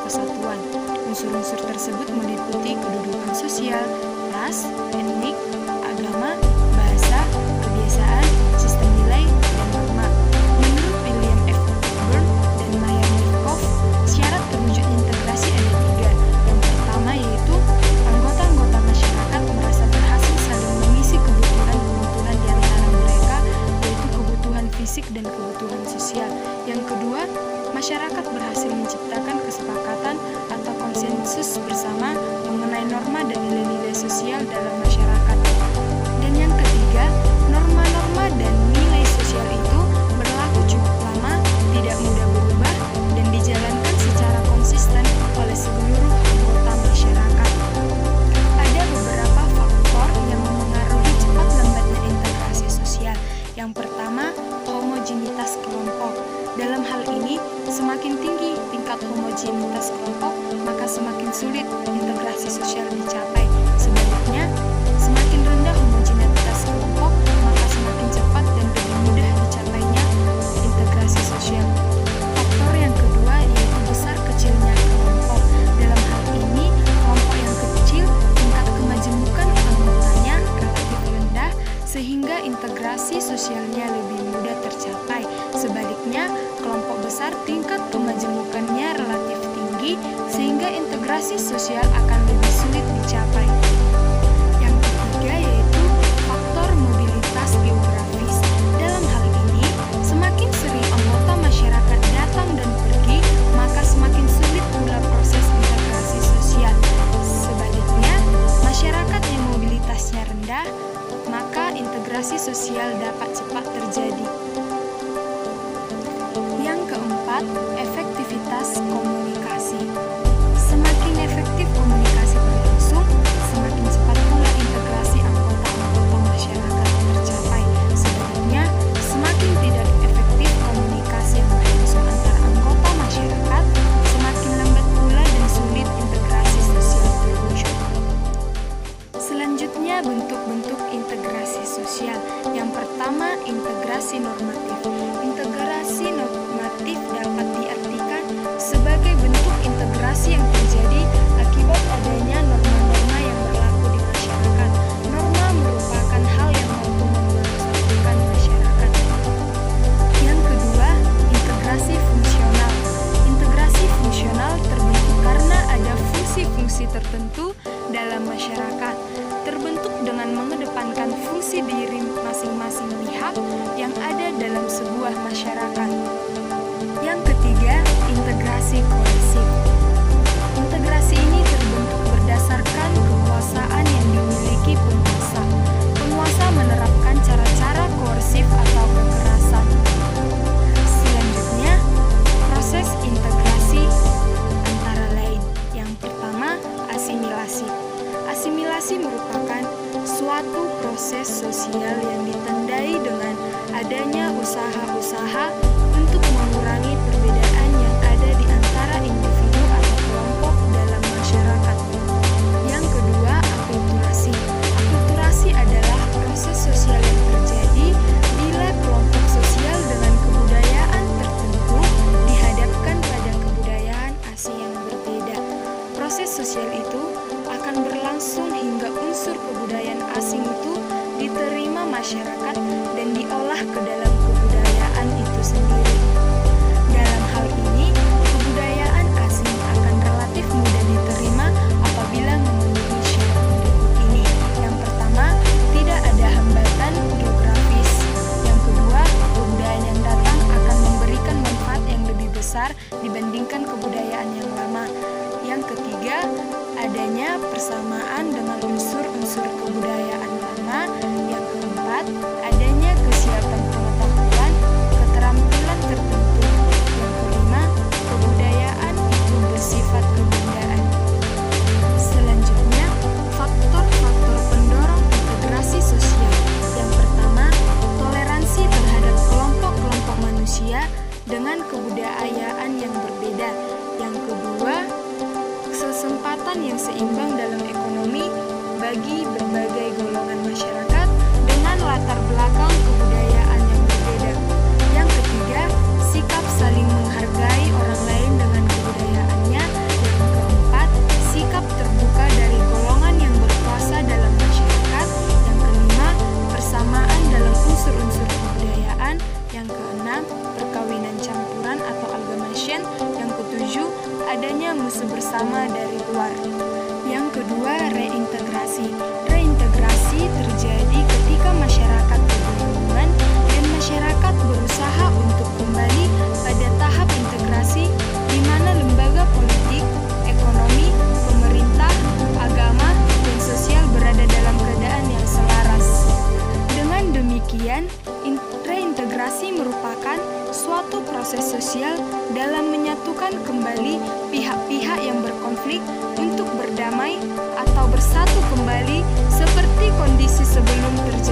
kesatuan. Unsur-unsur tersebut meliputi kedudukan sosial, ras, etnik, agama, bahasa, kebiasaan, sistem nilai, dan norma. Menurut William F. Burn dan Maya Nikoff, syarat terwujud integrasi ada 3. Yang pertama yaitu anggota-anggota masyarakat merasa berhasil saling mengisi kebutuhan-kebutuhan di antara mereka, yaitu kebutuhan fisik dan kebutuhan sosial. Yang kedua, masyarakat berhasil menciptakan kesepakatan atau konsensus bersama mengenai norma dan nilai-nilai sosial dalam masyarakat. Dan yang ketiga, norma-norma dan nilai sosial itu berlaku cukup lama, tidak mudah berubah, dan dijalankan secara konsisten oleh seluruh anggota masyarakat. Ada beberapa faktor yang memengaruhi cepat lambatnya integrasi sosial. Yang pertama, homogenitas kelompok. Dalam hal ini, semakin tinggi tingkat homogenitas kelompok, maka semakin sulit integrasi sosial dicapai. Sebaliknya, semakin rendah homogenitas kelompok, maka semakin cepat dan lebih mudah dicapainya integrasi sosial. Faktor yang kedua yaitu besar kecilnya kelompok. Dalam hal ini, kelompok yang kecil tingkat kemajemukan anggotanya relatif rendah, sehingga integrasi sosialnya lebih mudah tercapai. Sebaliknya, kelompok besar tingkat kemajemukannya relatif tinggi, sehingga integrasi sosial akan lebih sulit dicapai. Yang ketiga yaitu faktor mobilitas geografis. Dalam hal ini, semakin sering anggota masyarakat datang dan pergi, maka semakin sulit pula proses integrasi sosial. Sebaliknya, masyarakat yang mobilitasnya rendah, maka integrasi sosial dapat cepat terjadi. Yang keempat, efektivitas komunikasi. Semakin efektif komunikasi berlangsung, semakin cepat pula integrasi anggota-anggota masyarakat tercapai. Sebaliknya, semakin tidak efektif komunikasi yang berlangsung antara anggota masyarakat, semakin lambat pula dan sulit integrasi sosial terwujud. Selanjutnya, bentuk-bentuk integrasi sosial. Yang pertama, integrasi normatif. Integrasi normatif dapat diartikan sebagai bentuk integrasi yang terjadi akibat adanya norma-norma yang berlaku di masyarakat. Norma merupakan hal yang mampu mempersatukan masyarakat. Yang kedua, integrasi fungsional. Integrasi fungsional terbentuk karena ada fungsi-fungsi tertentu dalam masyarakat, terbentuk dengan mengedepankan fungsi diri masing-masing pihak yang ada dalam sebuah masyarakat. Yang ketiga, integrasi kohesif. Integrasi ini terbentuk berdasarkan kekuasaan yang dimiliki penguasa. Penguasa menerapkan cara-cara koersif atau kekerasan. Selanjutnya, proses integrasi antara lain. Yang pertama, asimilasi. Asimilasi merupakan suatu proses sosial yang ditandai dengan adanya usaha-usaha untuk mengurangi perbedaan yang ada di antara individu atau kelompok dalam masyarakat. Yang kedua, akulturasi. Akulturasi adalah proses sosial yang terjadi bila kelompok sosial dengan kebudayaan tertentu dihadapkan pada kebudayaan asing yang berbeda. Proses sosial itu akan berlangsung hingga unsur kebudayaan asing itu diterima masyarakat dan diolah ke dalam kebudayaan itu sendiri. Dalam hal ini, kebudayaan asing akan relatif mudah diterima apabila memenuhi syarat berikut ini. Yang pertama, tidak ada hambatan geografis. Yang kedua, kebudayaan yang datang akan memberikan manfaat yang lebih besar dibandingkan kebudayaan yang lama. Yang ketiga, adanya persamaan dengan unsur-unsur kebudayaan lama. Yang keempat, adanya kesiapan pengetahuan, keterampilan tertentu. Yang kelima, kebudayaan itu bersifat kebudayaan. Selanjutnya, faktor-faktor pendorong integrasi sosial. Yang pertama, toleransi terhadap kelompok-kelompok manusia dengan kebudayaan yang berbeda. Yang kedua, kesempatan yang seimbang dalam ekonomi bagi berbagai golongan masyarakat dengan latar belakang kebudayaan yang berbeda. Yang ketiga, sikap saling menghargai orang lain dengan kebudayaannya. adanya musuh bersama dari luar. Yang kedua, reintegrasi. Reintegrasi terjadi ketika masyarakat berbelinggungan dan masyarakat berusaha untuk kembali pada tahap integrasi di mana lembaga politik, ekonomi, pemerintah, agama, dan sosial berada dalam keadaan yang selaras. Dengan demikian, reintegrasi merupakan suatu proses sosial dalam menyatukan kembali pihak-pihak yang berkonflik untuk berdamai atau bersatu kembali seperti kondisi sebelum terjadi